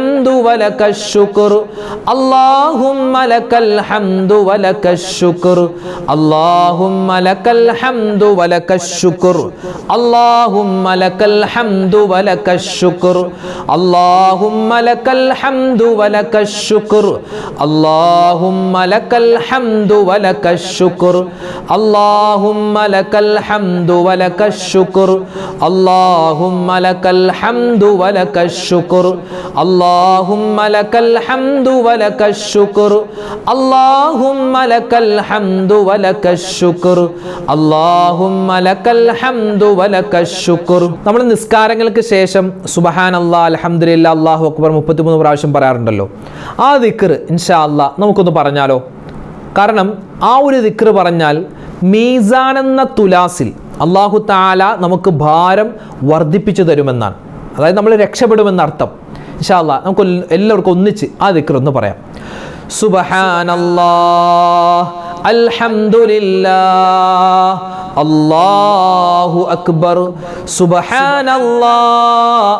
ഹംദു വലകശ് ശുക്ർ അല്ലാഹുമ്മ ലകൽ ഹംദു വലകശ് ശുക്ർ അല്ലാഹുമ്മ ലകൽ ഹംദു വലകശ് ശുക്ർ അല്ലാഹുമ്മ ലകൽ ഹംദു വലകശ് ശുക്ർ അല്ലാഹുമ്മ ലകൽ ഹംദു വലകശ് ശുക്ർ അല്ലാഹുമ്മ ലകൽ ഹംദു വലകശ് ശുക്ർ അല്ലാഹുമ്മ ലകൽ ഹംദു വലകശ് ശുക്ർ അല്ലാഹുമ്മ ലകൽ ഹംദു വലകശ് ശുക്ർ അല്ലാഹുമ്മ ലകൽ ഹംദു വലകശ് ശുക്ർ അല്ലാഹുമ്മ ലകൽ ഹംദു വലകശ് ശുക്ർ അല്ലാഹുമ്മ ലകൽ ഹംദു വലകശ് ശുക്ർ. നമ്മൾ നിസ്കാരങ്ങൾക്ക് ശേഷം സുബ്ഹാനല്ലാഹ് അൽഹംദുലില്ലാഹ് അല്ലാഹു അക്ബർ 33 പ്രാവശ്യം പറയാറുണ്ടല്ലോ. ആ ദിക്ർ ഇൻഷാ അല്ലാഹ് നമുക്കൊന്ന് പറഞ്ഞാലോ? കാരണം ആ ഒരു ദിക്ർ പറഞ്ഞാൽ മീസാൻ എന്ന തുലാസിൽ അല്ലാഹു തആല നമുക്ക് ഭാരം വർദ്ധിപ്പിച്ചു തരുമെന്നാണ്. അതായത് നമ്മൾ രക്ഷപ്പെടുമെന്നർത്ഥം. ഇൻഷാ അല്ലാഹ് നമുക്ക് എല്ലാവർക്കും ഒന്നിച്ച് ആ ദിക്ർ ഒന്ന് പറയാം. സുബ്ഹാനല്ലാഹ് അൽഹംദുലില്ലാഹ് അല്ലാഹു അക്ബർ സുബ്ഹാനല്ലാഹ്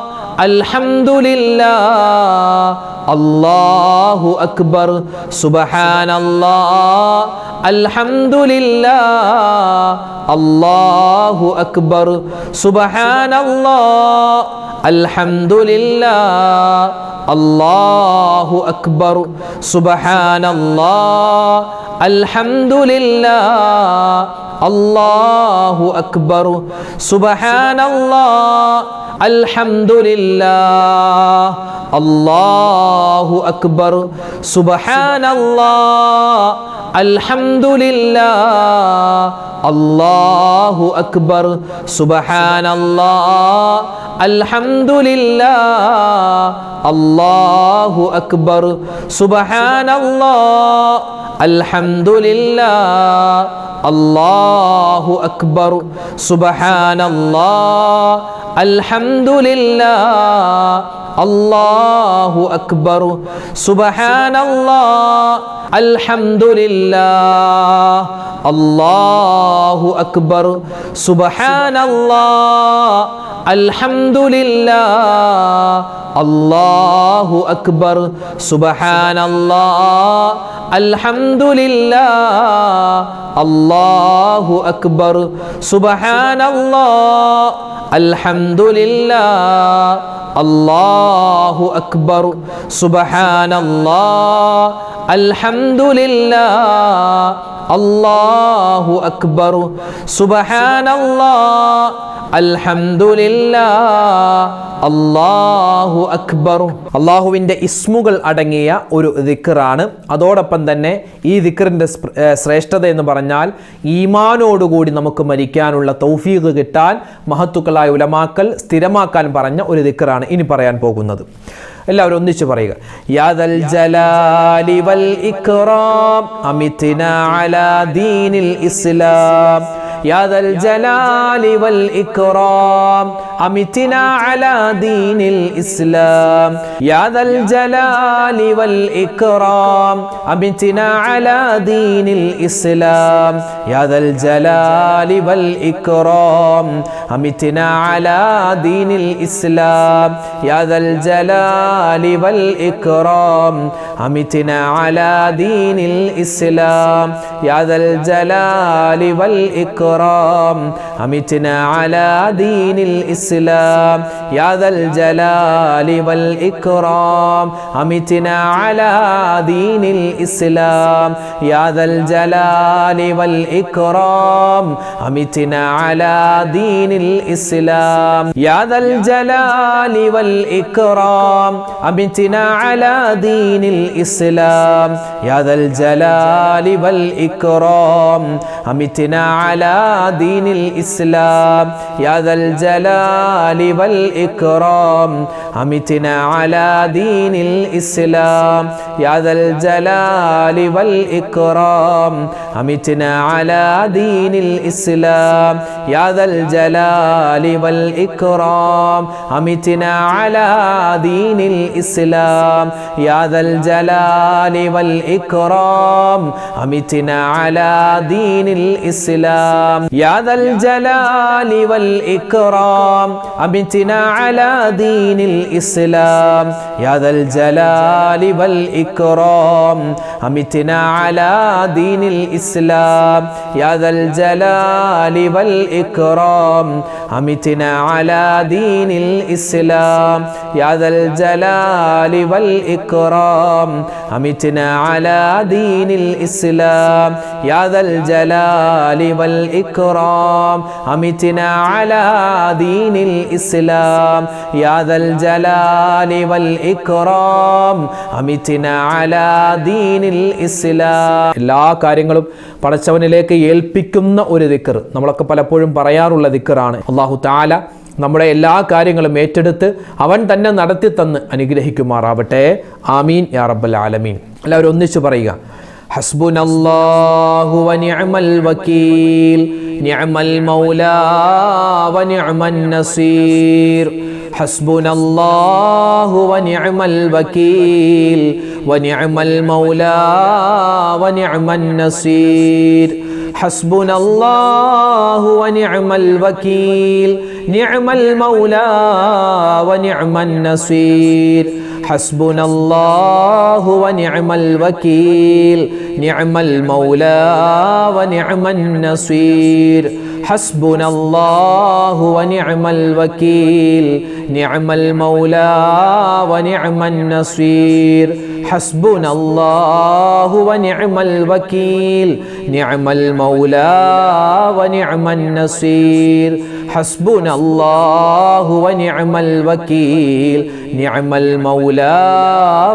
അൽഹംദുലില്ലാഹ് അല്ലാഹു അക്ബർ സുബ്ഹാനല്ലാഹ് അൽഹംദുലില്ലാഹ് അല്ലാഹു അക്ബർ സുബ്ഹാനല്ലാഹ് അൽഹംദുലില്ലാഹ് അല്ലാഹു അക്ബർ സുബ്ഹാനല്ലാഹ് അൽഹംദുലില്ലാഹ് അല്ലാഹു അക്ബർ സുബ്ഹാനല്ലാഹ് അൽഹംദുലില്ലാഹ് അല്ലാഹു അക്ബർ സുബ്ഹാനല്ലാഹ് അൽഹംദുലില്ലാഹ് അല്ലാഹു അക്ബർ സുബ്ഹാനല്ലാഹ് അൽഹംദുലില്ലാഹ് അല്ലാഹു അക്ബർ സുബ്ഹാനല്ലാഹ് അൽഹംദുലില്ലാഹ് അല്ലാഹു അക്ബർ സുബ്ഹാനല്ലാഹ് അൽഹംദുലില്ലാഹ് അല്ലാഹു അക്ബർ സുബ്ഹാനല്ലാഹ് അൽഹംദുലില്ലാഹ് അല്ലാഹു അക്ബർ സുബ്ഹാനല്ലാഹ് അൽഹംദുലില്ലാഹ് അല്ലാഹു അക്ബർ സുബ്ഹാനല്ലാഹ് അൽഹംദുലില്ലാഹ് അല്ലാഹു അക്ബർ സുബ്ഹാനല്ലാഹ് അൽഹംദുലില്ലാഹ് അല്ലാഹു അക്ബർ സുബ്ഹാനല്ലാഹ് അൽഹംദുലില്ലാഹ് അല്ലാഹു അക്ബർ സുബ്ഹാനല്ലാഹ് അൽഹംദുലില്ലാഹ് അല്ലാഹു അക്ബർ. അള്ളാഹുവിൻ്റെ ഇസ്മുകൾ അടങ്ങിയ ഒരു ദിക്റാണ്. അതോടൊപ്പം തന്നെ ഈ ദിക്റിൻ്റെ ശ്രേഷ്ഠത എന്ന് പറഞ്ഞാൽ ഈമാനോടുകൂടി നമുക്ക് മരിക്കാനുള്ള തൗഫീഖ് കിട്ടാൻ മഹത്തുക്കളായ ഉലമാക്കൾ സ്ഥിരമാക്കാൻ പറഞ്ഞ ഒരു ദിക്റാണ് ഇനി പറയാൻ പോകുന്നത്. എല്ലാവരും ഒന്നിച്ച് പറയുക. യാദൽ ജലാലി വൽ ഇക്റാം അമിത്നാ അലാ ദീനിൽ ഇസ്ലാം يا ذا الجلال والإكرام أمتنا على دين الإسلام يا ذا الجلال والإكرام أمتنا على دين الإسلام يا ذا الجلال والإكرام أمتنا على دين الإسلام يا ذا الجلال والإكرام أمتنا على دين الإسلام يا ذا الجلال والإكرام أمتنا على دين الإسلام يا ذا الجلال والإكرام أمتنا على دين الإسلام يا ذا الجلال والإكرام أمتنا على دين الإسلام يا ذا الجلال والإكرام أمتنا على دين الإسلام يا ذا الجلال والإكرام أمتنا على دين الإسلام يا ذا الجلال والإكرام أمتنا على دين الإسلام يا ذا الجلال والإكرام أمتنا على دين الإسلام يا ذا الجلال والإكرام أمتنا على دين الإسلام يا ذا الجلال والإكرام أمتنا على دين الإسلام يا ذا الجلال والإكرام أمتنا على دين الإسلام يا ذا الجلال والإكرام أمتنا على دين الإسلام يا ذا الجلال والإكرام أمتنا على دين الإسلام يا ذا الجلال والإكرام أمتنا على دين الإسلام يا ذا الجلال والإكرام أمتنا على دين الإسلام يا ذا الجلال والإكرام أمتنا على دين الإسلام. എല്ലാ കാര്യങ്ങളും പടച്ചവനിലേക്ക് ഏൽപ്പിക്കുന്ന ഒരു ദിക്ർ, നമ്മളൊക്കെ പലപ്പോഴും പറയാറുള്ള ദിക്റാണ്. അല്ലാഹു തആല നമ്മുടെ എല്ലാ കാര്യങ്ങളും ഏറ്റെടുത്ത് അവൻ തന്നെ നടത്തി തന്ന് അനുഗ്രഹിക്കുമാറാവട്ടെ. ആമീൻ യാ റബ്ബൽ ആലമീൻ. എല്ലാവരും ഒന്നിച്ചു പറയുക, ഹസ്ബുനല്ലാഹു വ നിഅമൽ വകീൽ നിഅമൽ മൗലാ വ നിഅമൻ നസീർ. ഹസ്ബുനല്ലാഹു വ നിഅമൽ വകീൽ വ നിഅമൽ മൗലാ വ നിഅമൻ നസീർ. ഹസ്ബുനല്ലാഹു വ നിഅമൽ വകീൽ നിഅമൽ മൗലാ വ നിഅമൻ നസീർ. ഹസ്ബുനല്ലാഹു വ നിഅമൽ വകീൽ നിഅമൽ മൗലാ വ നിഅമൻ നസീർ. ഹസ്ബുനല്ലാഹു വ നിഅമൽ വകീൽ നിഅമൽ മൗലാ വ നിഅമൻ നസീർ. ഹസ്ബുനല്ലാഹു വ നിഅമൽ വകീൽ നിഅമൽ മൗലാ വ നിഅമൻ നസീർ. ഹസ്ബുനല്ലാഹു വ നിഅമൽ വകീൽ നിഅമൽ മൗലാ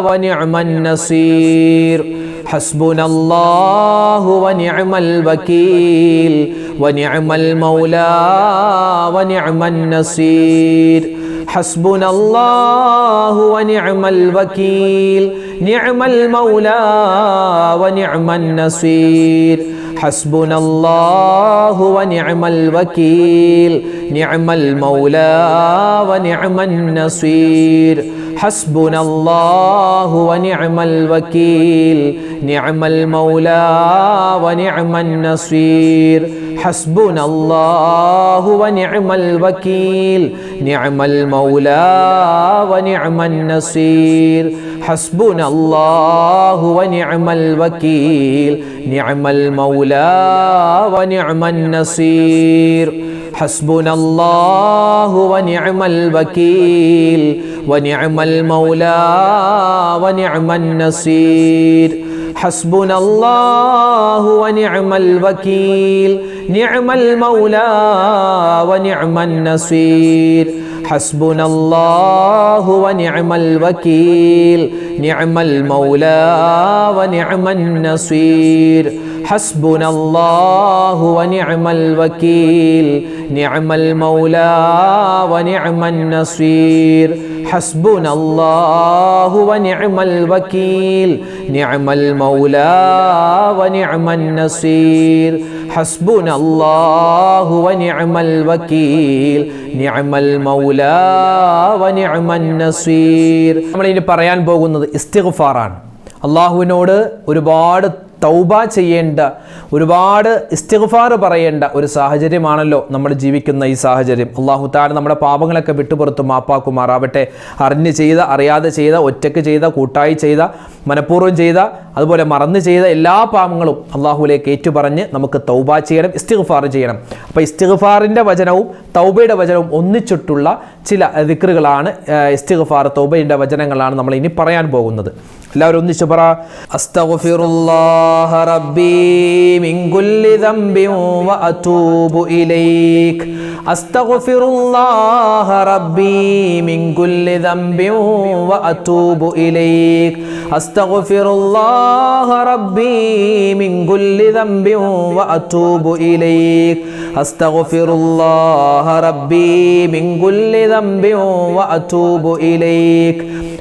വ നിഅമൻ നസീർ. ഹസ്ബുനല്ലാഹു വ നിഅമൽ വകീൽ വനിഅമൽ മൗലാ വനിഅമൻ നസീർ. ഹസ്ബുനല്ലാഹു വനിഅമൽ വകീൽ നിഅമൽ മൗലാ വനിഅമൻ നസീർ. ഹസ്ബുനല്ലാഹു വനിഅമൽ വകീൽ നിഅമൽ മൗലാ വനിഅമൻ നസീർ. ഹസ്ബുനല്ലാഹു വനിഅമൽ വകീൽ നിഅമൽ മൗലാ വനിഅമൻ നസീർ. ഹസ്ബുനല്ലാഹു വനിഅമൽ വകീൽ നിഅമൽ മൗലാ വനിഅമൻ നസീർ. ഹസ്ബുനല്ലാഹു വനിഅമൽ വകീൽ നിഅമൽ മൗലാ വനിഅമൻ നസീർ. ഹസ്ബുനല്ലാഹു വനിഅമൽ വകീൽ വനിഅമൽ മൗലാ വനിഅമൻ നസീർ. ഹസ്ബുനല്ലാഹു വനിഅമൽ വകീൽ നിഅമൽ മൗലാ വനിഅമൻ നസീർ. ഹസ്ബുനല്ലാഹു വനിഅമൽ വകീൽ നിഅമൽ മൗലാ വനിഅമൻ നസീർ. ഹസ്ബുനല്ലാഹു വനിഅമൽ വകീൽ നിഅമൽ മൗലാ വനിഅമൻ നസീർ. ഹസ്ബുനല്ലാഹു വനിഅമൽ വകീൽ നിഅമൽ മൗലാ വനിഅമൻ നസീർ. ഹസ്ബുനല്ലാഹു വനിഅമൽ വകീൽ നിഅമൽ മൗലാ വനിഅമൻ നസീർ. നമ്മളിനി പറയാൻ പോകുന്നത് ഇസ്തിഗ്ഫാറാണ്. അള്ളാഹുവിനോട് ഒരുപാട് തൗബ ചെയ്യേണ്ട, ഒരുപാട് ഇസ്തിഗ്ഫാർ പറയേണ്ട ഒരു സാഹചര്യമാണല്ലോ നമ്മൾ ജീവിക്കുന്ന ഈ സാഹചര്യം. അല്ലാഹു തആല നമ്മുടെ പാപങ്ങളൊക്കെ വിട്ടുപുറത്ത് മാപ്പാക്കുമാറാവട്ടെ. അറിഞ്ഞ് ചെയ്ത, അറിയാതെ ചെയ്ത, ഒറ്റയ്ക്ക് ചെയ്ത, കൂട്ടായി ചെയ്ത, മനഃപൂർവ്വം ചെയ്ത, അതുപോലെ മറന്ന് ചെയ്ത എല്ലാ പാപങ്ങളും അള്ളാഹുവിലേക്ക് ഏറ്റുപറഞ്ഞ് നമുക്ക് തൗബ ചെയ്യണം, ഇസ്തിഗ്ഫാർ ചെയ്യണം. അപ്പോൾ ഇസ്തിഗ്ഫാറിൻ്റെ വചനവും തൗബയുടെ വചനവും ഒന്നിച്ചിട്ടുള്ള ചില ദിക്റുകളാണ്, ഇസ്തിഗ്ഫാർ തൗബയുടെ വചനങ്ങളാണ് നമ്മൾ ഇനി പറയാൻ പോകുന്നത്. എല്ലാവരും ഒന്നിച്ച് പറ. അസ്തഗ്ഫിറുല്ലാഹ റബ്ബി മിൻ കുല്ലി ദംബിൻ വ അതൂബു ഇലൈക്. അസ്തഗ്ഫിറുല്ലാഹ റബ്ബി മിൻ കുല്ലി ദംബിൻ വ അതൂബു ഇലൈക്. അസ്തഗ്ഫിറുല്ലാഹ റബ്ബി മിൻ കുല്ലി ദംബിൻ വ അതൂബു ഇലൈക്. അസ്തഗ്ഫിറുല്ലാഹ റബ്ബി മിൻ കുല്ലി ദംബിൻ വ അതൂബു ഇലൈക്.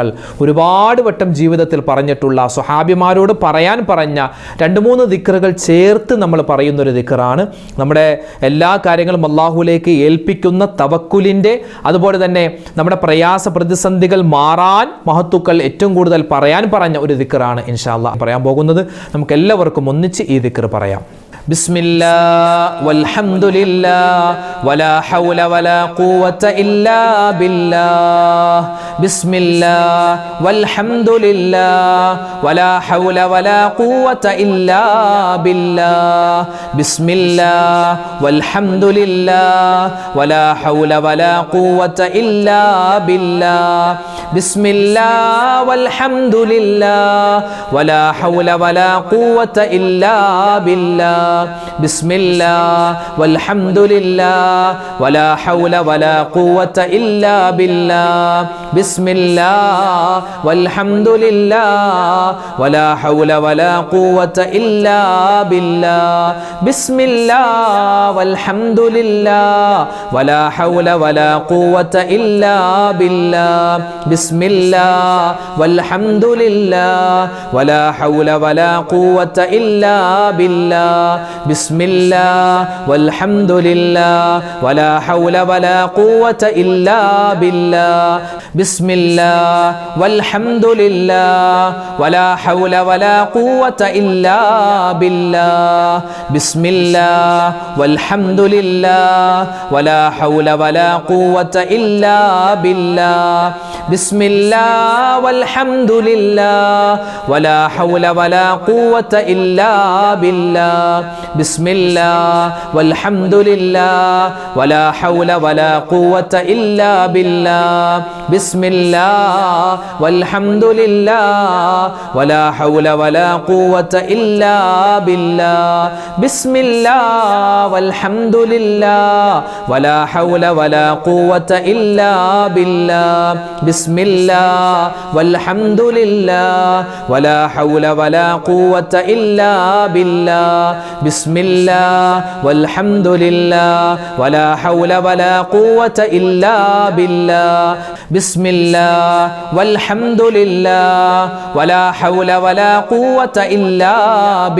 തങ്ങൾ ഒരുപാട് വട്ടം ജീവിതത്തിൽ പറഞ്ഞിട്ടുള്ള സ്വഹാബിമാരോട് പറയാൻ പറഞ്ഞ 2-3 ദിക്റുകൾ ചേർത്ത് നമ്മൾ പറയുന്നൊരു ദിക്റാണ്. നമ്മുടെ എല്ലാ കാര്യങ്ങളും അള്ളാഹുലേക്ക് ഏൽപ്പിക്കുന്ന തവക്കുലിൻ്റെ, അതുപോലെ തന്നെ നമ്മുടെ പ്രയാസ പ്രതിസന്ധികൾ മാറാൻ മഹത്തുക്കൾ ഏറ്റവും കൂടുതൽ പറയാൻ പറഞ്ഞ ഒരു ദിക്റാണ് ഇൻഷാ അല്ലാഹ് പറയാൻ പോകുന്നത്. നമുക്ക് എല്ലാവർക്കും ഒന്നിച്ച് ഈ ദിക്ർ പറയാം. ബിസ്മില്ലാഹ് വൽഹംദുലില്ലാഹ് വലാ ഹൗല വലാ ഖുവത ഇല്ലാ ബില്ലാഹ്. ബിസ്മില്ലാഹ് വൽഹംദുലില്ലാഹ് വലാ ഹൗല വലാ ഖുവത ഇല്ലാ ബില്ലാഹ്. ബിസ്മില്ലാഹ് വൽഹംദുലില്ലാഹ് വലാ ഹൗല വലാ ഖുവത ഇല്ലാ ബില്ലാഹ്. ബിസ്മില്ലാഹ് വൽഹംദുലില്ലാഹ് വലാ ഹൗല വലാ ഖുവത ഇല്ലാ ബില്ലാഹ്. ബിസ്മില്ലാഹ് വൽഹംദുലില്ലാഹ് വലാ ഹൗല വലാ ഖുവത ഇല്ലാ ബില്ലാഹ്. ബിസ്മില്ലാഹ് വൽഹംദുലില്ലാഹ് വലാ ഹൗല വലാ ഖുവത ഇല്ലാ ബില്ലാഹ്. ബിസ്മില്ലാഹ് വൽഹംദുലില്ലാഹ് വലാ ഹൗല വലാ ഖുവത ഇല്ലാ ബില്ലാഹ്. ബിസ്മില്ലാഹ് വൽഹംദുലില്ലാഹ് വലാ ഹൗല വലാ ഖുവത ഇല്ലാ ബില്ലാഹ്. ബിസ്മില്ലാഹ് വൽഹംദുലില്ലാഹ് വലാ ഹൗല വലാ ഖുവത ഇല്ലാ ബില്ലാഹ്. ബിസ്മില്ലാഹ് വൽഹംദുലില്ലാഹ് വലാ ഹൗല വലാ ഖുവത ഇല്ലാ ബില്ലാഹ്. ബിസ്മില്ലാഹ് വൽഹംദുലില്ലാഹ് വലാ ഹൗല വലാ ഖുവത ഇല്ലാ ബില്ലാഹ്. ബിസ്മില്ലാഹ് വൽഹംദുലില്ലാഹ് വലാ ഹൗല വലാ ഖുവത ഇല്ലാ ബില്ലാഹ്. ബിസ്മില്ലാഹ് വൽഹംദുലില്ലാഹ് വലാ ഹൗല വലാ ഖുവത ഇല്ലാ ബില്ലാഹ്. ബിസ്മില്ലാഹ് വൽഹംദുലില്ലാഹ് വലാ ഹൗല വലാ ഖുവത ഇല്ലാ ബില്ലാഹ്. ബിസ്മില്ലാഹ് വൽഹംദുലില്ലാഹ് വലാ ഹൗല വലാ ഖുവത ഇല്ലാ ബില്ലാഹ്. ബിസ്മില്ലാഹ് വൽഹംദുലില്ലാഹ് വലാ ഹൗല വലാ ഖുവത ഇല്ലാ ബില്ലാഹ്. ബിസ്മില്ലാഹ് വൽഹംദുലില്ലാഹ് വലാ ഹൗല വലാ ഖുവത ഇല്ലാ ബില്ലാഹ്. ബിസ്മില്ലാഹ് വൽഹംദുലില്ലാഹ് വലാ ഹൗല വലാ ഖുവത ഇല്ലാ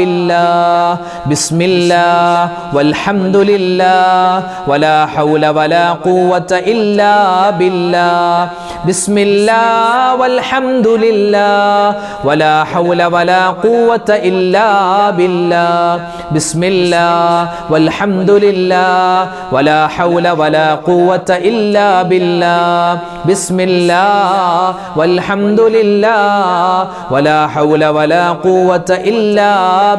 ബില്ലാഹ്. ബിസ്മില്ലാഹ് വൽഹംദുലില്ലാഹ് വലാ ഹൗല വലാ ഖുവത ഇല്ലാ ബില്ലാഹ്. ബിസ്മില്ലാഹ് വൽഹംദുലില്ലാഹ് വലാ ഹൗല വലാ ഖുവത ഇല്ലാ ബില്ലാഹ്. ബിസ്മില്ലാഹ് വൽഹംദുലില്ലാഹ് വലാ ഹൗല വലാ ഖുവത ഇല്ലാ ബില്ലാഹ്. ബിസ്മില്ലാഹ് വൽഹംദുലില്ലാഹ് വലാ ഹൗല വലാ ഖുവത ഇല്ലാ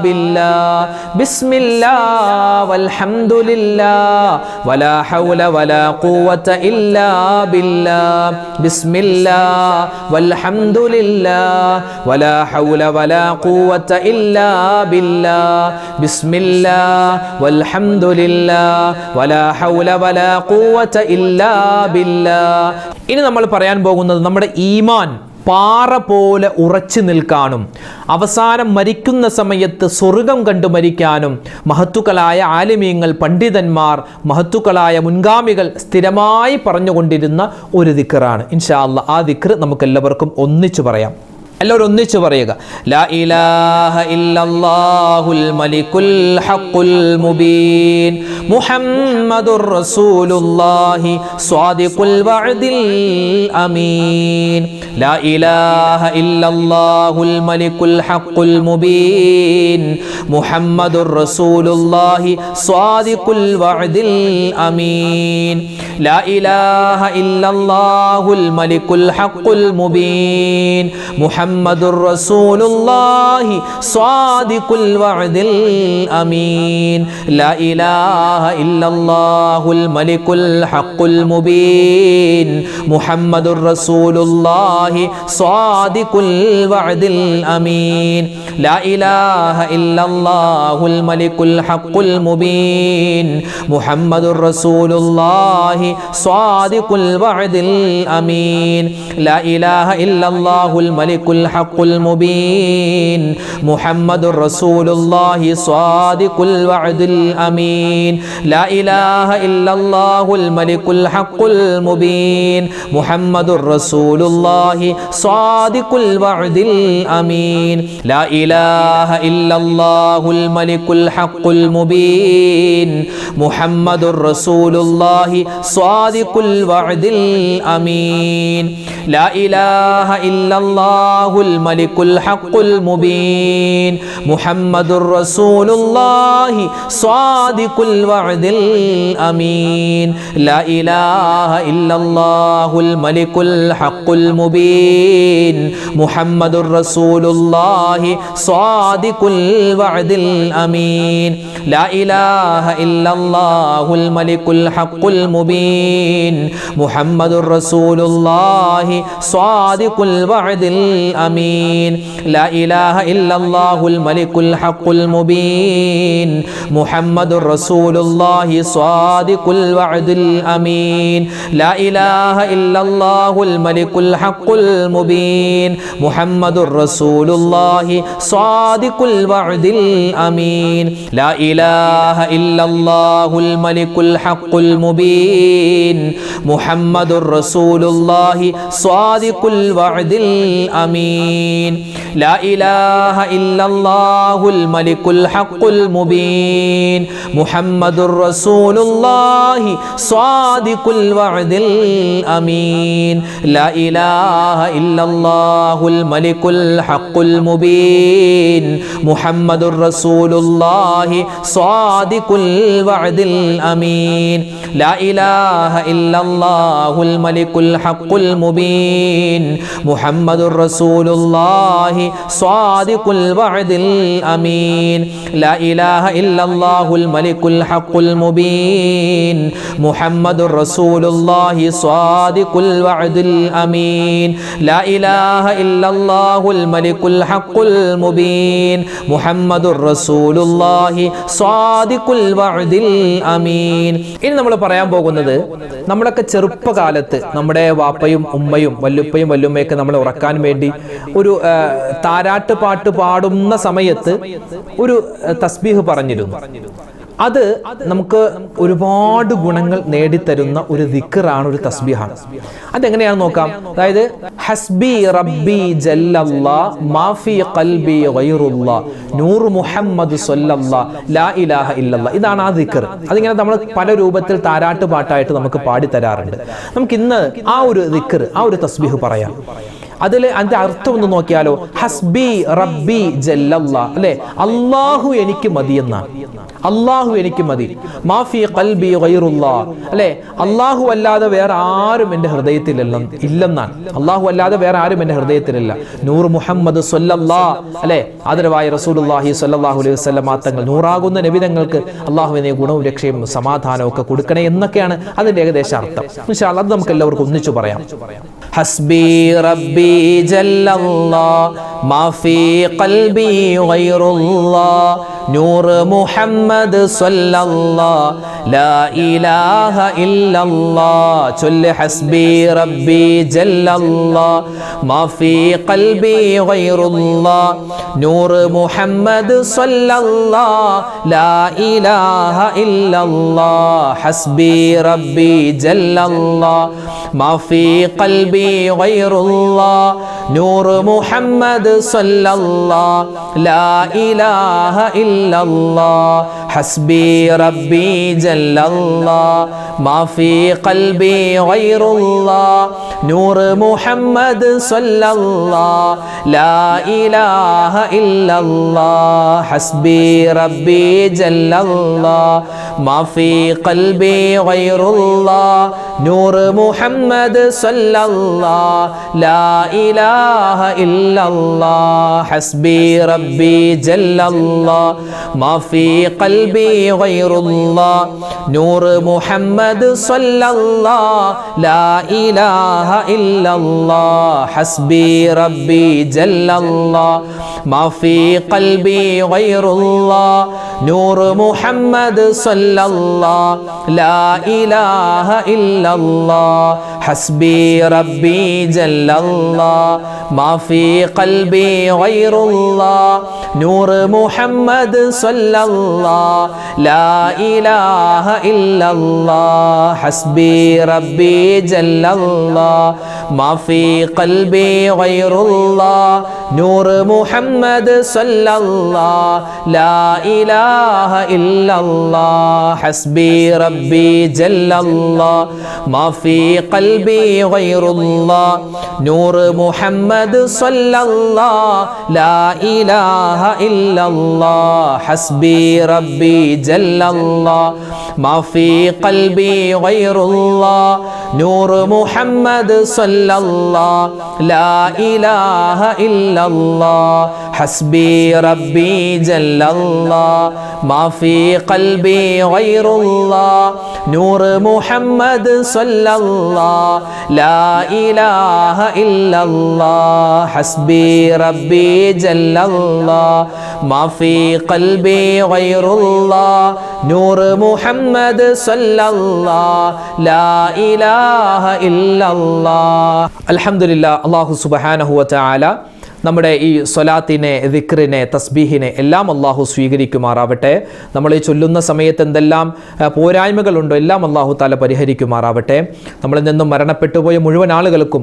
ബില്ലാഹ്. ബിസ്മില്ലാഹ് വൽഹംദുലില്ലാഹ് വലാ ഹൗല വലാ ഖുവത ഇല്ലാ ബില്ലാഹ്. ബിസ്മില്ലാഹ് വൽഹംദുലില്ലാഹ് വലാ ഹൗല വലാ ഖുവത ഇല്ലാ ബില്ലാഹ്. ബിസ്മില്ലാഹ് വൽഹംദുലില്ലാഹ് വലാ ഹൗല വലാ ഖുവത ഇല്ലാ ബില്ലാഹ്. ഇനി നമ്മൾ പറയാൻ പോകുന്നത് നമ്മുടെ ഈമാൻ പാറ പോലെ ഉറച്ചു നിൽക്കാനും അവസാനം മരിക്കുന്ന സമയത്ത് സ്വർഗം കണ്ടു മരിക്കാനും മഹത്തുക്കളായ ആലിമീങ്ങൾ, പണ്ഡിതന്മാർ, മഹത്തുക്കളായ മുൻഗാമികൾ സ്ഥിരമായി പറഞ്ഞുകൊണ്ടിരുന്ന ഒരു ദിക്റാണ്. ഇൻഷാ അല്ലാഹ് ആ ദിക്ർ നമുക്ക് എല്ലാവർക്കും ഒന്നിച്ചു പറയാം. എല്ലാവരും ഒന്നിച്ചു പറയുക. ലാ ഇലാഹ ഇല്ലല്ലാഹുൽ മലിക്കുൽ ഹഖുൽ മുബീൻ മുഹമ്മദുർ റസൂലുള്ളാഹി സ്വാദിഖുൽ വഅദിൽ അമീൻ. ലാ ഇലാഹ ഇല്ലല്ലാഹുൽ മലിക്കുൽ ഹഖുൽ മുബീൻ മുഹമ്മദുർ റസൂലുള്ളാഹി സ്വാദിഖുൽ വഅദിൽ അമീൻ. ലാ ഇലാഹ ഇല്ലല്ലാഹുൽ മലിക്കുൽ ഹഖുൽ മുബീൻ മുഹമ്മദുർ റസൂലുള്ളാഹി സ്വാദിഖുൽ വഅദിൽ അമീൻ. ലാ ഇലാഹ ഇല്ലല്ലാഹുൽ മലിക്കുൽ ഹഖുൽ മുബീൻ മുഹമ്മദുർ റസൂലുള്ളാഹി സ്വാദിഖുൽ വഅദിൽ അമീൻ. ലാ ഇലാഹ ഇല്ലല്ലാഹുൽ മലിക്കുൽ ഹഖുൽ മുബീൻ മുഹമ്മദുർ റസൂലുള്ളാഹി സ്വാദിഖുൽ വഅദിൽ അമീൻ. ലാ ഇലാഹ ഇല്ലല്ലാഹുൽ മലിക്കുൽ الحق المبين محمد رسول الله صادق الوعد الأمين لا إله إلا الله الملك الحق المبين محمد رسول الله صادق الوعد الأمين لا إله إلا الله الملك الحق المبين محمد رسول الله صادق الوعد الأمين لا إله إلا الله الملك الحق المبين محمد رسول الله صادق الوعد الأمين لا إله إلا الله الملك الحق المبين محمد رسول الله صادق الوعد الأمين لا إله إلا الله الملك الحق المبين محمد رسول الله صادق الوعد الأمين لا إله إلا الله الملك الحق المبين محمد رسول الله صادق الوعد الأمين لا إله إلا الله الملك الحق المبين محمد رسول الله صادق الوعد الأمين لا إله إلا الله الملك الحق المبين محمد رسول الله صادق الوعد الأمين لا إله إلا الله الملك الحق المبين محمد رسول الله صادق الوعد الأمين لا إله إلا الله الملك الحق المبين محمد رسول الله صادق الوعد الأمين لا إله إلا الله الملك الحق المبين محمد رسول الله صادق الوعد الأمين لا إله إلا الله الملك الحق المبين محمد رسول الله صادق الوعد الأمين لا إله إلا الله الملك الحق المبين محمد رسول الله صادق الوعد الأمين ഇനി നമ്മൾ പറയാൻ പോകുന്നത് നമ്മളൊക്കെ ചെറുപ്പകാലത്ത് നമ്മുടെ വാപ്പയും ഉമ്മയും വല്ലുപ്പയും വല്ലുമ്മയൊക്കെ നമ്മളെ ഉറക്കാൻ വേണ്ടി ഒരു താരാട്ട് പാട്ട് പാടുന്ന സമയത്ത് ഒരു തസ്ബീഹ് പറഞ്ഞിരുന്നു. അത് നമുക്ക് ഒരുപാട് ഗുണങ്ങൾ നേടിത്തരുന്ന ഒരു ദിക്റാണ്, ഒരു തസ്ബീഹാണ്. അതെങ്ങനെയാണെന്ന് നോക്കാം. അതായത് ഹസ്ബി റബ്ബി ജല്ലല്ലാഹ് മാഫി ഖൽബി ഗൈറുല്ലാഹ് നൂർ മുഹമ്മദ് സ്വല്ലല്ലാഹ് ലാ ഇലാഹ ഇല്ലല്ലാഹ്. ഇതാണ് ആ ദിക്ർ. അതിങ്ങനെ നമ്മൾ പല രൂപത്തിൽ താരാട്ട് പാട്ടായിട്ട് നമുക്ക് പാടി തരാറുണ്ട്. നമുക്ക് ഇന്ന് ആ ഒരു ദിക്ർ, ആ ഒരു തസ്ബീഹ് പറയാം. അതിൽ അതിന്റെ അർത്ഥം ഒന്ന് നോക്കിയാലോ. ഹസ്ബി റബ്ബി ജല്ലല്ലാഹ്, അല്ലെ, അള്ളാഹു എനിക്ക് മതി എന്നാണ്. അള്ളാഹു എനിക്ക് മതി. മാഫി ഖൽബി ഗൈറുല്ലാഹ്, അല്ലെ, അള്ളാഹു അല്ലാതെ വേറെ ആരും എൻ്റെ ഹൃദയത്തിൽ ഇല്ലെന്നാണ്. അള്ളാഹു അല്ലാതെ വേറെ ആരും എൻ്റെ ഹൃദയത്തിലില്ല. നൂർ മുഹമ്മദ് സ്വല്ലല്ലാഹ്, അല്ലെ, ആദരവായ റസൂലുള്ളാഹി സ്വല്ലല്ലാഹു അലൈഹി വസല്ലം തങ്ങൾ, നൂറാകുന്ന നബിതങ്ങൾക്ക് അള്ളാഹുവിനെ ഗുണവും രക്ഷയും സമാധാനവും ഒക്കെ കൊടുക്കണേ എന്നൊക്കെയാണ് അതിന്റെ ഏകദേശ അർത്ഥം. ഇൻഷാ അല്ലാഹ് അത് നമുക്ക് എല്ലാവർക്കും ഒന്നിച്ചു പറയാം. ഹസ്ബി റബ്ബി ജല്ലല്ലാഹ് മാഫി ഖൽബി ഗൈറുല്ലാഹ് നൂർ മുഹമ്മദ് സ്വല്ലല്ലാഹ് ലാ ഇലാഹ ഇല്ലല്ലാഹ്. ചൊല്ല് ഹസ്ബി റബ്ബി ജല്ലല്ലാഹ് മാഫി ഖൽബി ഗൈറുല്ലാഹ് നൂർ മുഹമ്മദ് സ്വല്ലല്ലാഹ് ലാ ഇലാഹ ഇല്ലല്ലാഹ്. ഹസ്ബി റബ്ബി ജല്ലല്ലാഹ് മാഫി ഖൽബി ഗൈറുല്ലാഹ് നൂർ മുഹമ്മദ് സ്വല്ലല്ലാഹ് ലാ ഇലാഹ ഇല്ലല്ലാഹ്. ഹസ്ബി റബ്ബി ജല്ലല്ലാഹ് മാഫി ഖൽബി ഗൈറുല്ലാഹ് നൂർ മുഹമ്മദ് സ്വല്ലല്ലാഹ് ലാ ഇലാഹ ഇല്ലല്ലാഹ്. ഹസ്ബി റബ്ബി ജല്ലല്ലാഹ് മാഫി ഖൽബി ഗൈറുല്ലാഹ് നൂർ മുഹമ്മദ് സ്വല്ലല്ലാഹ് ലാ ഇലാഹ ഇല്ലല്ലാഹ്. ഹസ്ബി റബ്ബി ജല്ലല്ലാഹ് മാഫി ഖൽബി ഗൈറുല്ലാഹ് നൂർ മുഹമ്മദ് സ്വല്ലല്ലാഹ് ലാ ഇലാഹ ഇല്ലല്ലാഹ്. ഹസ്ബി റബ്ബി ജല്ലല്ലാഹ് മാഫി ഖൽബി ഗൈറുല്ലാഹ് നൂറ് മുഹമ്മദ് സല്ലല്ലാഹ് ലാ ഇലാഹ ഇല്ലല്ലാഹ് ഹസ്ബി റബ്ബി ജല്ലല്ലാഹ് മാ ഫീ ഖൽബി ഗൈറുല്ലാഹ് നൂറ് മുഹമ്മദ് സല്ലല്ലാഹ് ലാ ഇലാഹ ഇല്ലല്ലാഹ് ഹസ്ബി റബ്ബി ജല്ലല്ലാഹ് മാ ഫീ ഖൽബി ഗൈറുല്ലാഹ് നൂറ് മുഹമ്മദ് സല്ലല്ലാഹ് ലാ ഇലാഹ ഇല്ലല്ലാഹ് ഹസ്ബി റബ്ബി ജല്ലല്ലാഹ് മാ ഫീ ഖൽബി ഗൈറുല്ലാഹ് നൂറ് മുഹമ്മദ് സല്ലല്ലാഹ് ലാ ഇലാഹ ഇല്ലല്ലാഹ് ഹസ്ബി റബ്ബി ജല്ലല്ലാഹ് മാ ഫീ ഖൽബി ഗൈറുല്ലാഹ് നൂറ് മുഹമ്മദ് സല്ലല്ലാഹ് ലാ ഇലാഹ ഇല്ലല്ലാഹ് ഹസ്ബി റബ്ബി ജല്ലല്ലാഹ് മാ ഫീ ഖൽബി ഗൈറുല്ലാഹ് നൂറ് മുഹമ്മദ് സല്ലല്ലാഹ് ലാ ഇലാഹ ഇല്ലല്ലാഹ് ഹസ്ബി റബ്ബി ജല്ലല്ലാഹ് മാ ഫീ ഖൽബി ഗൈറുല്ലാഹ് നൂറ് മുഹമ്മദ് സല്ലല്ലാഹ് ലാ ഇലാഹ ഇല്ലല്ലാഹ്. അൽഹംദുലില്ലാഹ്. അല്ലാഹു സുബ്ഹാനഹു വ തആല നമ്മുടെ ഈ സ്വലാത്തിനെ, ദിക്റിനെ, തസ്ബീഹിനെ എല്ലാം അള്ളാഹു സ്വീകരിക്കുമാറാവട്ടെ. നമ്മൾ ഈ ചൊല്ലുന്ന സമയത്ത് എന്തെല്ലാം പോരായ്മകളുണ്ടോ എല്ലാം അള്ളാഹു താല പരിഹരിക്കുമാറാവട്ടെ. നമ്മളിൽ നിന്നും മരണപ്പെട്ടുപോയ മുഴുവൻ ആളുകൾക്കും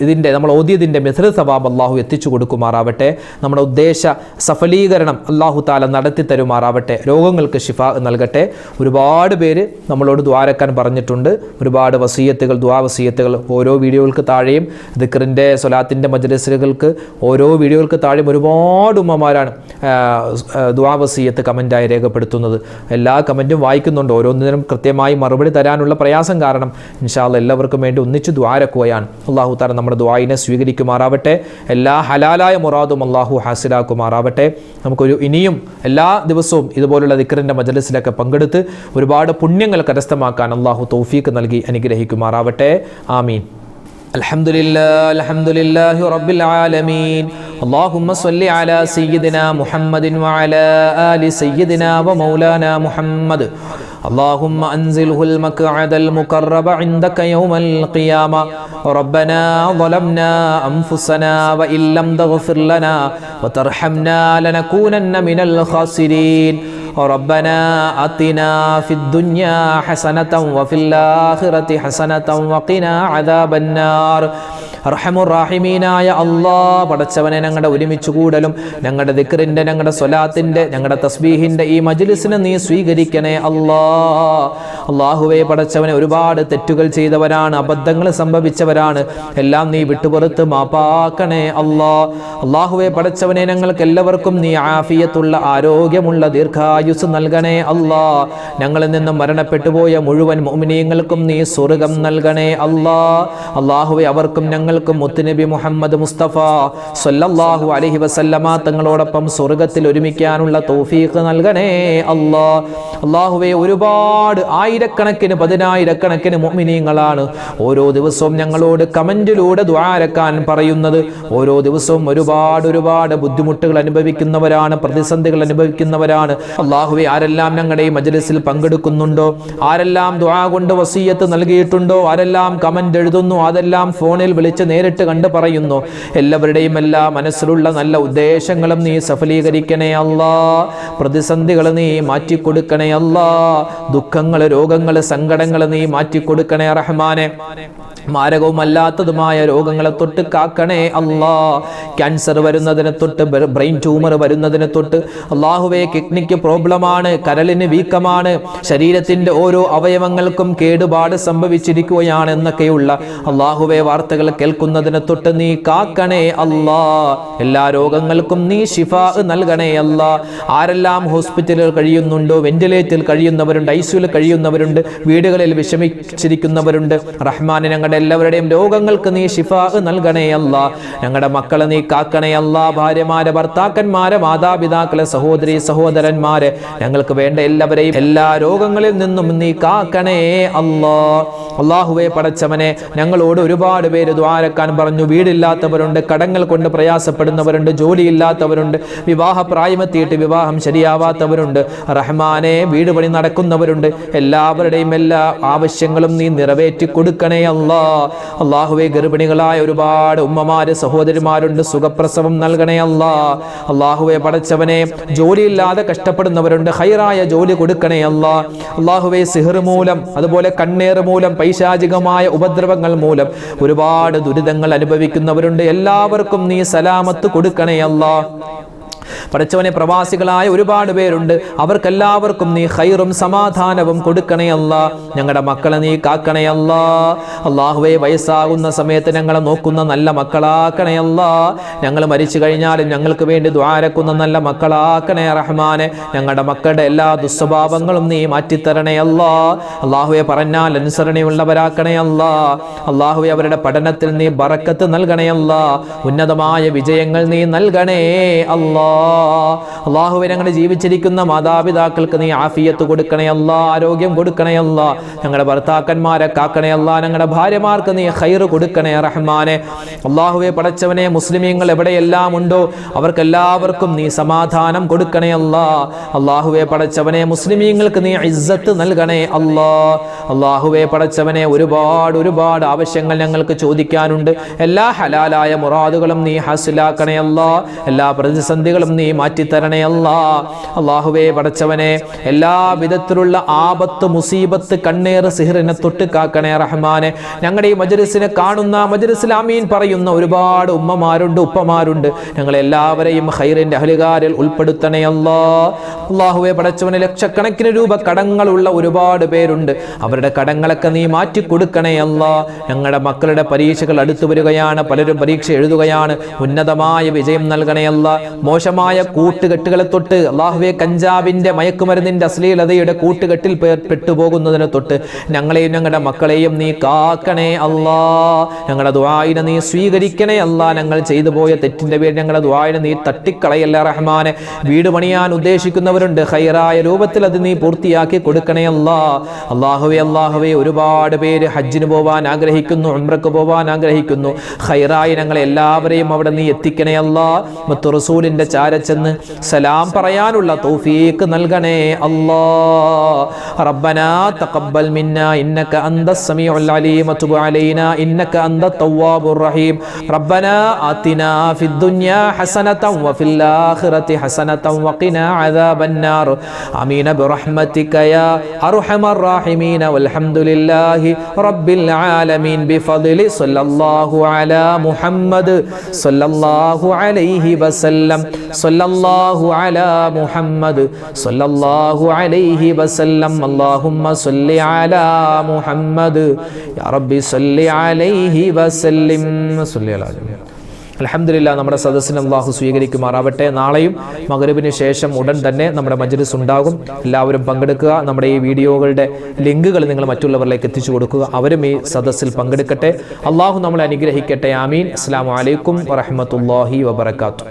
ഇതിൻ്റെ നമ്മൾ ഓതിയതിൻ്റെ മിഥ്ല സവാബ് അള്ളാഹു എത്തിച്ചു കൊടുക്കുമാറാവട്ടെ. നമ്മുടെ ഉദ്ദേശ സഫലീകരണം അള്ളാഹു താല നടത്തി തരുമാറാവട്ടെ. രോഗങ്ങൾക്ക് ശിഫാ നൽകട്ടെ. ഒരുപാട് പേര് നമ്മളോട് ദ്വാരക്കാൻ പറഞ്ഞിട്ടുണ്ട്. ഒരുപാട് വസീയത്തുകൾ, ദുആ വസീയത്തുകൾ ഓരോ വീഡിയോകൾക്ക് താഴെയും ദിക്റിൻ്റെ സ്വലാത്തിൻ്റെ മജ്‌ലിസുകൾക്ക് ഓരോ വീഡിയോകൾക്ക് താഴെയും ഒരുപാട് ഉമ്മമാരാണ് ദുആ വസിയത്ത് കമൻറ്റായി രേഖപ്പെടുത്തുന്നത്. എല്ലാ കമൻറ്റും വായിക്കുന്നുണ്ട്. ഓരോന്നിനും കൃത്യമായി മറുപടി തരാനുള്ള പ്രയാസം കാരണം ഇൻഷാ അല്ലാഹ് എല്ലാവർക്കും വേണ്ടി ഒന്നിച്ച് ദ്വാരക്കുകയാണ്. അല്ലാഹു തആല നമ്മുടെ ദുആയിനെ സ്വീകരിക്കുമാറാവട്ടെ. എല്ലാ ഹലാലായ മുറാദും അല്ലാഹു ഹാസിലാക്കുമാറാവട്ടെ. നമുക്കൊരു ഇനിയും എല്ലാ ദിവസവും ഇതുപോലുള്ള ദിക്റിൻ്റെ മജ്‌ലിസിലൊക്കെ പങ്കെടുത്ത് ഒരുപാട് പുണ്യങ്ങൾ കരസ്ഥമാക്കാൻ അല്ലാഹു തൗഫീഖ് നൽകി അനുഗ്രഹിക്കുമാറാവട്ടെ. ആമീൻ. അൽഹംദുലില്ലാഹി റബ്ബിൽ ആലമീൻ. اللهم صل على سيدنا محمد وعلى آل سيدنا ومولانا محمد. اللهم أنزله المقعد المقرب عندك يوم القيامة. ربنا ظلمنا أنفسنا وإن لم تغفر لنا وترحمنا لنكونن من الخاسرين. ربنا آتنا في الدنيا حسنة وفي الآخرة حسنة وقنا عذاب النار. റഹമുറാഹിമീനായ അല്ലാഹ്, പടച്ചവനെ ഞങ്ങളുടെ ഒരുമിച്ച് കൂടലും ഞങ്ങളുടെ ദിക്റിൻ്റെ, ഞങ്ങളുടെ സ്വലാത്തിൻ്റെ, ഞങ്ങളുടെ തസ്ബീഹിൻ്റെ ഈ മജ്‌ലിസിനെ നീ സ്വീകരിക്കണേ അല്ലാഹ്. അല്ലാഹുവേ പടച്ചവനെ, ഒരുപാട് തെറ്റുകൾ ചെയ്തവരാണ്, അബദ്ധങ്ങൾ സംഭവിച്ചവരാണ്. എല്ലാം നീ വിട്ടുപുറത്ത് മാപ്പാക്കണേ അല്ലാഹ്. അല്ലാഹുവേ പടച്ചവനെ, ഞങ്ങൾക്ക് എല്ലാവർക്കും നീ ആഫിയത്തുള്ള, ആരോഗ്യമുള്ള ദീർഘായുസ് നൽകണേ അല്ലാഹ്. ഞങ്ങളിൽ നിന്നും മരണപ്പെട്ടുപോയ മുഴുവൻ മുഅ്മിനീങ്ങൾക്കും നീ സ്വർഗ്ഗം നൽകണേ അല്ലാഹ്. അല്ലാഹുവേ അവർക്കും ഞങ്ങൾക്കും മുത്തുനബി മുഹമ്മദ് മുസ്തഫ സ്വല്ലല്ലാഹു അലൈഹി വസല്ലമ തങ്ങളോടൊപ്പം സ്വർഗ്ഗത്തിൽ ഒരുമിക്കാനുള്ള തൗഫീഖ് നൽകണേ അല്ലാഹ്. അല്ലാഹുവേ ഒരുപാട് ആയിരക്കണക്കിന് പതിനായിരക്കണക്കിന് മുഅ്മിനീങ്ങളാണ് ഓരോ ദിവസവും ഞങ്ങളോട് കമന്റിലൂടെ ദുആരക്കാൻ പറയുന്നത്. ഓരോ ദിവസവും ഒരുപാട് ബുദ്ധിമുട്ടുകൾ അനുഭവിക്കുന്നവരാണ്, പ്രതിസന്ധികൾ അനുഭവിക്കുന്നവരാണ്. അല്ലാഹുവേ ആരെല്ലാം ഞങ്ങളുടെ ഈ മജ്‌ലിസിൽ പങ്കെടുക്കുന്നുണ്ടോ, ആരെല്ലാം ദുആ കൊണ്ട് വസിയത്ത് നൽകിയിട്ടുണ്ടോ, ആരെല്ലാം കമന്റ് എഴുതുന്നു, അതെല്ലാം ഫോണിൽ വിളിച്ച് നേരിട്ട് കണ്ട് പറയുന്നു, എല്ലാവരുടെയും എല്ലാ മനസ്സിലുള്ള നല്ല ഉദ്ദേശങ്ങളും നീ സഫലീകരിക്കണേ അല്ലാഹ്. പ്രതിസന്ധികൾ നീ മാറ്റിക്കൊടുക്കണേ അല്ലാഹ്. ദുഃഖങ്ങൾ, രോഗങ്ങൾ, സങ്കടങ്ങൾ നീ മാറ്റിക്കൊടുക്കണേ റഹ്മാനെ. മാരകവുമല്ലാത്തതുമായ രോഗങ്ങളെ തൊട്ട് കാക്കണേ അല്ലാഹ്. ക്യാൻസർ വരുന്നതിനെ തൊട്ട്, ബ്രെയിൻ ട്യൂമർ വരുന്നതിനെ തൊട്ട്, അല്ലാഹുവേ കിഡ്നിക്ക് പ്രോബ്ലമാണ്, കരളിന് വീക്കമാണ്, ശരീരത്തിന്റെ ഓരോ അവയവങ്ങൾക്കും കേടുപാട് സംഭവിച്ചിരിക്കുകയാണ് എന്നൊക്കെയുള്ള അല്ലാഹുവേ വാർത്തകൾ കേൾക്കുന്നതിനെ തൊട്ട് നീ കാക്കണേ അല്ലാഹ്. എല്ലാ രോഗങ്ങൾക്കും നീ ശിഫാ നൽകണേ അല്ലാഹ്. ആരെല്ലാം ഹോസ്പിറ്റലിൽ കഴിയുന്നുണ്ടോ, വെന്റിലേറ്ററിൽ കഴിയുന്നവരുണ്ട്, ഐസിയുയിൽ കഴിയുന്നവരുണ്ട്, വീടുകളിൽ വിഷമിച്ചിരിക്കുന്നവരുണ്ട്, റഹ്മാനെ ഞങ്ങളുടെ എല്ലാവരുടെയും രോഗങ്ങൾക്ക് നീ ശിഫാ നൽകണേ അല്ലാഹ്. ഞങ്ങളുടെ മക്കളെ നീ കാക്കണേ അല്ലാഹ്. ഭാര്യമാരെ, ഭർത്താക്കന്മാരെ, മാതാപിതാക്കളെ, സഹോദരി സഹോദരന്മാരെ, ഞങ്ങൾക്ക് വേണ്ട എല്ലാവരെയും എല്ലാ രോഗങ്ങളിൽ നിന്നും നീ കാക്കണേ അല്ലാഹ്. അല്ലാഹുവേ പടച്ചവനെ, ഞങ്ങളോട് ഒരുപാട് പേര് ദുആരക്കാൻ പറഞ്ഞു. വീടില്ലാത്തവരുണ്ട്, കടങ്ങൾ കൊണ്ട് പ്രയാസപ്പെടുന്നവരുണ്ട്, ജോലിയില്ലാത്തവരുണ്ട്, വിവാഹ പ്രായമെത്തിയിട്ട് വിവാഹം ശരിയാവാത്തവരുണ്ട്. റഹ്മാനെ, വീട് പണി നടക്കുന്നവരുണ്ട്. എല്ലാവരുടെയും എല്ലാ ആവശ്യങ്ങളും നീ നിറവേറ്റി കൊടുക്കണേ അല്ലാ. അല്ലാഹുവേ, ഗർഭിണികളായ ഒരുപാട് ഉമ്മമാര് സഹോദരിമാരുണ്ട്, സുഖപ്രസവം നൽകണേ അല്ലാ. അല്ലാഹുവേ പടച്ചവനെ, ജോലിയില്ലാതെ കഷ്ടപ്പെടുന്നവരുണ്ട്, ഖൈറായ ജോലി കൊടുക്കണേ അല്ലാ. അല്ലാഹുവേ, സിഹ്ർ മൂലം, അതുപോലെ കണ്ണേറ് മൂലം, പൈശാചികമായ ഉപദ്രവങ്ങൾ മൂലം ഒരുപാട് ദുരിതങ്ങൾ അനുഭവിക്കുന്നവരുണ്ട്. എല്ലാവർക്കും നീ സലാമത്ത് കൊടുക്കണേ അല്ലാ. പടച്ചവനെ, പ്രവാസികളായ ഒരുപാട് പേരുണ്ട്, അവർക്കെല്ലാവർക്കും നീ ഖൈറും സമാധാനവും കൊടുക്കണേ അല്ലാ. ഞങ്ങളുടെ മക്കളെ നീ കാക്കണേ അല്ലാ. അല്ലാഹുവേ, വയസ്സാകുന്ന സമയത്ത് ഞങ്ങളെ നോക്കുന്ന നല്ല മക്കളാക്കണേ അല്ലാ. ഞങ്ങൾ മരിച്ചു കഴിഞ്ഞാലും ഞങ്ങൾക്ക് വേണ്ടി ദുആരക്കുന്ന നല്ല മക്കളാക്കണേ റഹ്മാനെ. ഞങ്ങളുടെ മക്കളുടെ എല്ലാ ദുസ്വഭാവങ്ങളും നീ മാറ്റിത്തരണേ അല്ലാ. അല്ലാഹുവേ, പറഞ്ഞാൽ അനുസരണയുള്ളവരാക്കണേ അല്ലാ. അല്ലാഹുവേ, അവരുടെ പഠനത്തിൽ നീ ബറക്കത്ത് നൽകണേ അല്ലാ. ഉന്നതമായ വിജയങ്ങൾ നീ നൽകണേ അല്ലാ. അല്ലാഹുവേ, ഞങ്ങൾ ജീവിച്ചിരിക്കുന്ന മാതാപിതാക്കൾക്ക് നീ ആഫിയത്ത് കൊടുക്കണേ അല്ലാ, ആരോഗ്യം കൊടുക്കണേ അല്ലാ. ഞങ്ങളുടെ ഭർത്താക്കന്മാരെ കാക്കണേ അല്ലാ. ഞങ്ങളുടെ ഭാര്യമാർക്ക് നീ ഖൈർ കൊടുക്കണേ റഹ്മാനെ. അല്ലാഹുവേ പടച്ചവനെ, മുസ്ലിമീങ്ങൾ എവിടെയെല്ലാം ഉണ്ടോ അവർക്കെല്ലാവർക്കും നീ സമാധാനം കൊടുക്കണേ അല്ലാ. അല്ലാഹുവേ പടച്ചവനെ, മുസ്ലിമീങ്ങൾക്ക് നീ ഇസ്സത്ത് നൽകണേ അല്ലാ. അല്ലാഹുവേ പടച്ചവനെ, ഒരുപാട് ആവശ്യങ്ങൾ ഞങ്ങൾക്ക് ചോദിക്കാനുണ്ട്. എല്ലാ ഹലാലായ മുറാദുകളും നീ ഹാസിലാക്കണേ അല്ലാ. എല്ലാ പ്രതിസന്ധികളും നീ മാറ്റിത്തരണേ അല്ലാ. അല്ലാഹുവേ പടച്ചവനെ, എല്ലാ വിധത്തിലുള്ള ആപത്ത്, മുസീബത്ത്, കണ്ണേറ്, സിഹ്റിനെ തൊട്ട് കാക്കണേ റഹ്മാനെ. ഞങ്ങളുടെ ഈ മജ്‌ലിസിനെ കാണുന്ന, മജ്‌ലിസിൽ ആമീൻ പറയുന്ന ഒരുപാട് ഉമ്മമാരുണ്ട്, ഉപ്പമാരുണ്ട്. ഞങ്ങളെല്ലാവരെയും ഖൈറിന്റെ അഹ്ലുകാരിൽ ഉൾപ്പെടുത്തണേ അല്ലാ. അല്ലാഹുവേ പടച്ചവനെ, ലക്ഷക്കണക്കിന് രൂപ കടങ്ങളുള്ള ഒരുപാട് പേരുണ്ട്. അവരുടെ കടങ്ങളൊക്കെ നീ മാറ്റി കൊടുക്കണേ അല്ലാ. ഞങ്ങളുടെ മക്കളുടെ പരീക്ഷകൾ അടുത്തു വരികയാണ്, പലരും പരീക്ഷ എഴുതുകയാണ്. ഉന്നതമായ വിജയം നൽകണേ അല്ലാ. മോശമായ കൂട്ടുകെട്ടുകളെ തൊട്ട്, അല്ലാഹുവേ, കഞ്ചാവിന്റെ, മയക്കുമരുന്നിന്റെ, അശ്ലീലതയുടെ കൂട്ടുകെട്ടിൽ പെട്ടുപോകുന്നതിനെ തൊട്ട് ഞങ്ങളെയും ഞങ്ങളുടെ മക്കളെയും നീ കാക്കണേ അല്ലാ. ഞങ്ങളുടെ ദുആഇനെ നീ സ്വീകരിക്കണേ അല്ലാ. ഞങ്ങൾ ചെയ്തു പോയ തെറ്റിന്റെ പേരിൽ ഞങ്ങളുടെ ദുആഇനെ നീ തട്ടിക്കളയല്ല റഹ്മാനെ. വീട് പണിയാൻ ഉദ്ദേശിക്കുന്നവരുണ്ട്, ഖൈറായ രൂപത്തിൽ അത് നീ പൂർത്തിയാക്കി കൊടുക്കണേ അല്ലാ. അല്ലാഹുവേ, ഒരുപാട് പേര് ഹജ്ജിന് പോവാൻ ആഗ്രഹിക്കുന്നു, ഉംറക്ക് പോവാൻ ആഗ്രഹിക്കുന്നു. ഖൈറായി ഞങ്ങളെ എല്ലാവരെയും അവിടെ നീ എത്തിക്കണേ അല്ലാ. മുത്തു റസൂലിന്റെ ചാരച്ചെന്ന് സലാം പറയാനുള്ള തൗഫീഖ് നൽകണേ അല്ലാ. റബ്ബനാ തഖബ്ബൽ മിന്നാ ഇന്നക അന്തസ് സമീഉൽ അലീം വതുബ് അലൈനാ ഇന്നക അന്തത് തവ്വാബുർ റഹീം. റബ്ബനാ ആതിനാ ഫിദ് ദുനിയാ ഹസനതൻ വഫിൽ ആഖിറതി ഹസനതൻ വഖിനാ അദാബന്നാർ. ആമീൻ ബിറഹ്മതിക യാ അർഹമർ റഹീമീൻ. വൽഹംദുലില്ലാഹി റബ്ബിൽ ആലമീൻ. ബിഫദ്ലി സ്വല്ലല്ലാഹു അലാ മുഹമ്മദ് സ്വല്ലല്ലാഹു അലൈഹി വസല്ലം. സ്വല്ലല്ലാഹു അലാ മുഹമ്മദ് സ്വല്ലല്ലാഹു അലൈഹി വസല്ലം. അല്ലാഹുമ്മ സ്വല്ലി അലാ മുഹമ്മദ് യാ റബ്ബി സ്വല്ലി അലൈഹി വസല്ലം. സ്വല്ലി അലാ. അൽഹംദുലില്ലാഹ്, നമ്മുടെ സദസ്സിനെ അല്ലാഹു സ്വീകരിക്കുമാറാവട്ടെ. നാളെയും മഗ്‌രിബിന് ശേഷം ഉടൻ തന്നെ നമ്മുടെ മജ്‌ലിസ് ഉണ്ടാകും. എല്ലാവരും പങ്കെടുക്കുക. നമ്മുടെ ഈ വീഡിയോകളുടെ ലിങ്കുകൾ നിങ്ങൾ മറ്റുള്ളവരിലേക്ക് എത്തിച്ചു കൊടുക്കുക. അവരും ഈ സദസ്സിൽ പങ്കെടുക്കട്ടെ. അല്ലാഹു നമ്മളെ അനുഗ്രഹിക്കട്ടെ. ആമീൻ. അസ്സലാമു അലൈക്കും വറഹ്മത്തുള്ളാഹി വബറകാതുഹു.